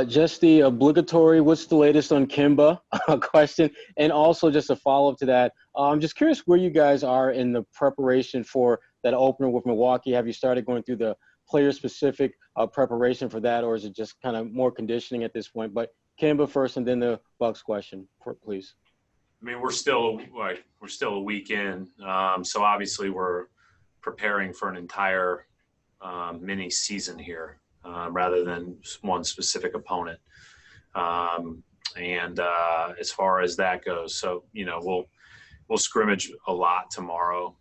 Just the obligatory, what's the latest on Kemba question? And also just a follow-up to that, I'm just curious where you guys are in the preparation for that opener with Milwaukee. Have you started going through the player-specific preparation for that, or is it just kind of more conditioning at this point? But Kemba first and then the Bucks question, please. I mean, we're still a week in. So obviously we're preparing for an entire mini season here. Rather than one specific opponent. And as far as that goes, so, we'll scrimmage a lot tomorrow.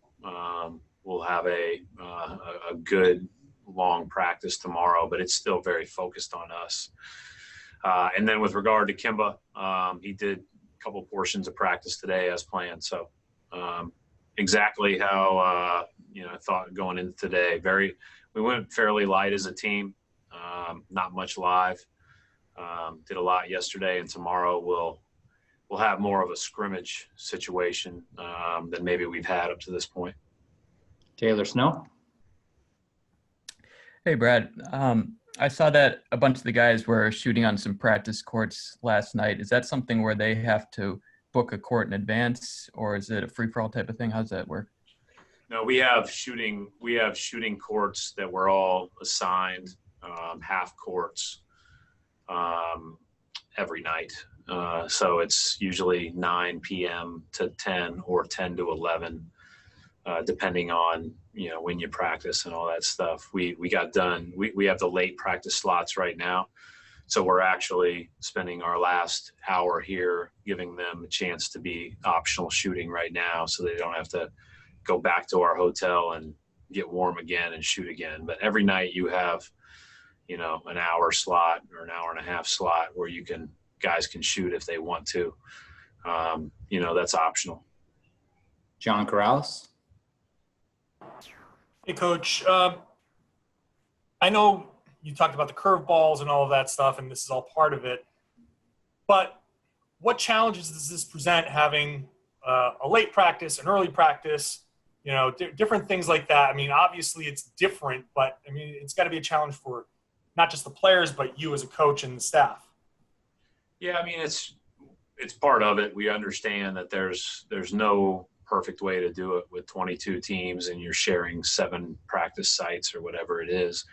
We'll have a good long practice tomorrow, but it's still very focused on us. And then with regard to Kemba, he did a couple portions of practice today as planned. So exactly how, I thought going into today, we went fairly light as a team. Not much live. Did a lot yesterday, and tomorrow we'll have more of a scrimmage situation than maybe we've had up to this point. Taylor Snow. Hey, Brad. I saw that a bunch of the guys were shooting on some practice courts last night. Is that something where they have to book a court in advance, or is it a free-for-all type of thing? How does that work? No, we have shooting courts that we're all assigned, half courts every night. So it's usually 9 p.m. to 10 or 10 to 11, depending on, when you practice and all that stuff. We got done. We have the late practice slots right now. So we're actually spending our last hour here, giving them a chance to be optional shooting right now so they don't have to go back to our hotel and get warm again and shoot again. But every night you have, an hour slot or an hour and a half slot where guys can shoot if they want to. That's optional. John Corrales. Hey, Coach. I know you talked about the curveballs and all of that stuff, and this is all part of it. But what challenges does this present having a late practice, an early practice, different things like that? I mean, obviously it's different, but I mean, it's got to be a challenge for not just the players, but you as a coach and the staff. Yeah, I mean, it's part of it. We understand that there's no perfect way to do it with 22 teams and you're sharing 7 practice sites or whatever it is.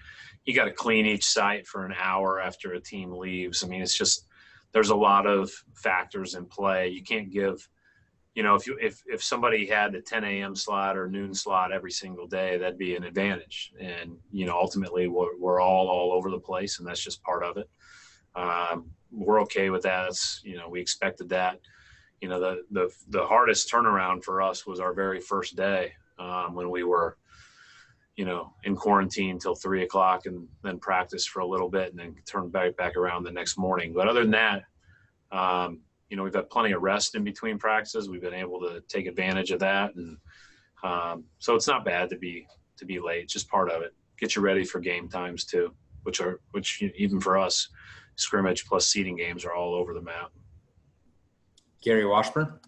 You got to clean each site for an hour after a team leaves. I mean, it's just, there's a lot of factors in play. You can't give, if somebody had the 10 a.m. slot or noon slot every single day, that'd be an advantage. And, ultimately we're all over the place, and that's just part of it. We're okay with that. It's, we expected that. The hardest turnaround for us was our very first day when we were, in quarantine till 3 o'clock and then practice for a little bit and then turn back around the next morning. But other than that, we've had plenty of rest in between practices. We've been able to take advantage of that. And so it's not bad to be late. It's just part of it. Get you ready for game times too, which even for us, scrimmage plus seeding games are all over the map. Gary Washburn.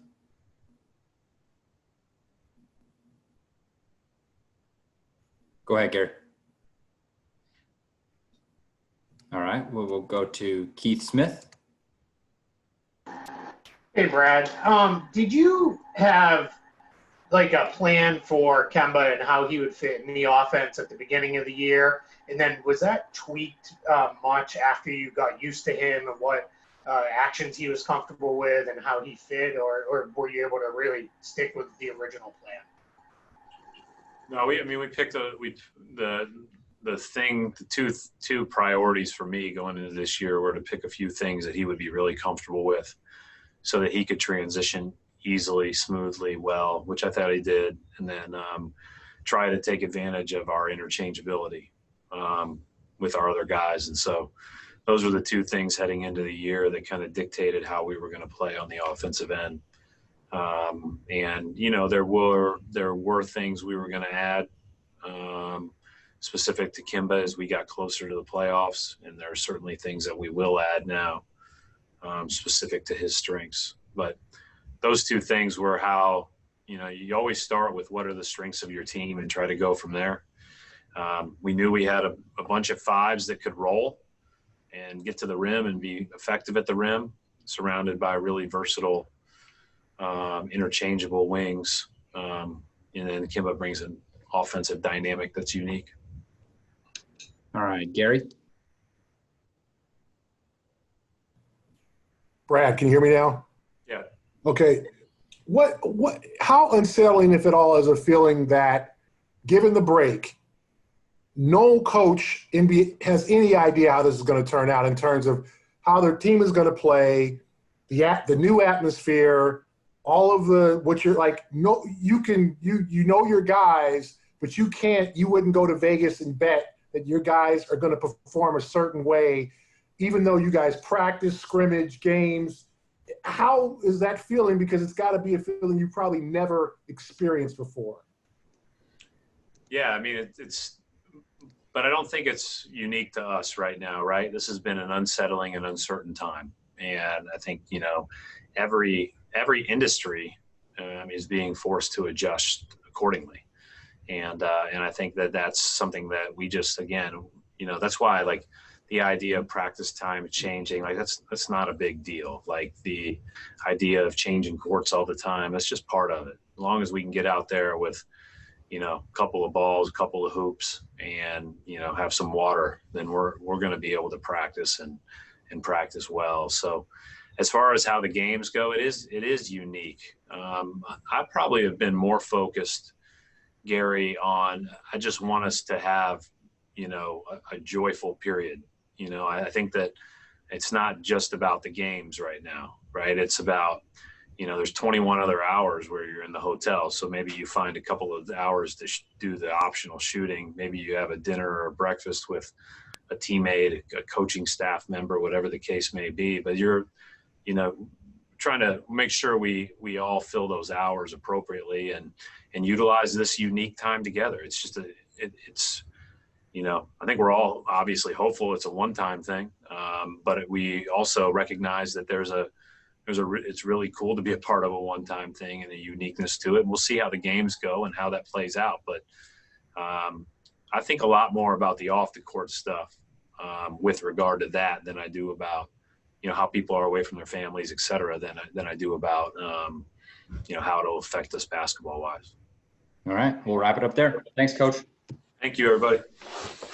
Go ahead, Gary. All right, we'll go to Keith Smith. Hey, Brad. Did you have like a plan for Kemba and how he would fit in the offense at the beginning of the year? And then was that tweaked much after you got used to him and what actions he was comfortable with and how he fit, or were you able to really stick with the original plan? No, we picked the two priorities for me going into this year were to pick a few things that he would be really comfortable with so that he could transition easily, smoothly, well, which I thought he did, and then try to take advantage of our interchangeability with our other guys. And so those were the two things heading into the year that kind of dictated how we were going to play on the offensive end. And, there were things we were going to add specific to Kemba as we got closer to the playoffs. And there are certainly things that we will add now specific to his strengths. But those two things were how, you always start with what are the strengths of your team and try to go from there. We knew we had a bunch of fives that could roll. and get to the rim and be effective at the rim, surrounded by really versatile, interchangeable wings. And then Kemba brings an offensive dynamic that's unique. All right, Gary. Brad, can you hear me now? Yeah. Okay. How unsettling, if at all, is a feeling that, given the break, no coach has any idea how this is going to turn out in terms of how their team is going to play, the new atmosphere, all of what you're like. No, you know your guys, but you wouldn't go to Vegas and bet that your guys are going to perform a certain way, even though you guys practice, scrimmage, games. How is that feeling? Because it's got to be a feeling you probably never experienced before. Yeah, I mean, but I don't think it's unique to us right now, right? This has been an unsettling and uncertain time. And I think, every industry is being forced to adjust accordingly. And I think that's something that we just, again, that's why, like, the idea of practice time changing, like that's not a big deal. Like the idea of changing courts all the time, that's just part of it. As long as we can get out there with, a couple of balls, a couple of hoops, and have some water, then we're going to be able to practice and practice well. So as far as how the games go, it is unique. I probably have been more focused, Gary, on I just want us to have a joyful period. I think that it's not just about the games right now, right? It's about, there's 21 other hours where you're in the hotel. So maybe you find a couple of hours to do the optional shooting. Maybe you have a dinner or a breakfast with a teammate, a coaching staff member, whatever the case may be. But you're, trying to make sure we all fill those hours appropriately and utilize this unique time together. It's just I think we're all obviously hopeful it's a one-time thing, but we also recognize that it's really cool to be a part of a one-time thing and a uniqueness to it. And we'll see how the games go and how that plays out. But I think a lot more about the off-the-court stuff with regard to that than I do about, how people are away from their families, et cetera, than I do about, how it'll affect us basketball-wise. All right, we'll wrap it up there. Thanks, Coach. Thank you, everybody.